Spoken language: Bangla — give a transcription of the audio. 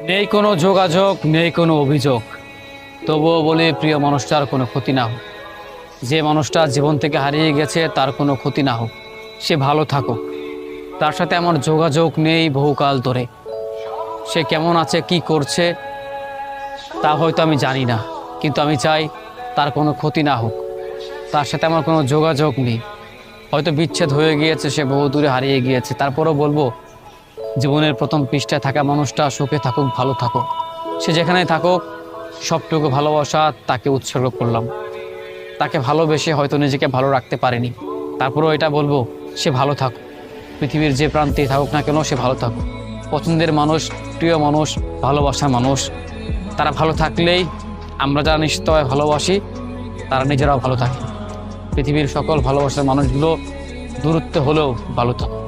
নেই কোনো যোগাযোগ, নেই কোনো অভিযোগ, তবুও বলি প্রিয় মানুষটার কোনো ক্ষতি না হোক। যে মানুষটা জীবন থেকে হারিয়ে গেছে তার কোনো ক্ষতি না হোক, সে ভালো থাকুক। তার সাথে আমার যোগাযোগ নেই বহুকাল ধরে। সে কেমন আছে, কি করছে তা হয়তো আমি জানি না, কিন্তু আমি চাই তার কোনো ক্ষতি না হোক। তার সাথে আমার কোনো যোগাযোগ নেই, হয়তো বিচ্ছেদ হয়ে গিয়েছে, সে বহু দূরে হারিয়ে গিয়েছে, তারপরও বলবো জীবনের প্রথম পৃষ্ঠায় থাকা মানুষটা সুখে থাকুক, ভালো থাকুক। সে যেখানে থাকুক, সবটুকু ভালোবাসা তাকে উৎসর্গ করলাম। তাকে ভালোবেসে হয়তো নিজেকে ভালো রাখতে পারিনি, তারপরেও এটা বলবো সে ভালো থাকুক। পৃথিবীর যে প্রান্তে থাকুক না কেন, সে ভালো থাকুক। পছন্দের মানুষ, প্রিয় মানুষ, ভালোবাসার মানুষ, তারা ভালো থাকলেই আমরা যারা নিশ্চিতভাবে ভালোবাসি তারা নিজেরাও ভালো থাকে। পৃথিবীর সকল ভালোবাসার মানুষগুলো দূরত্ব হলেও ভালো থাকে।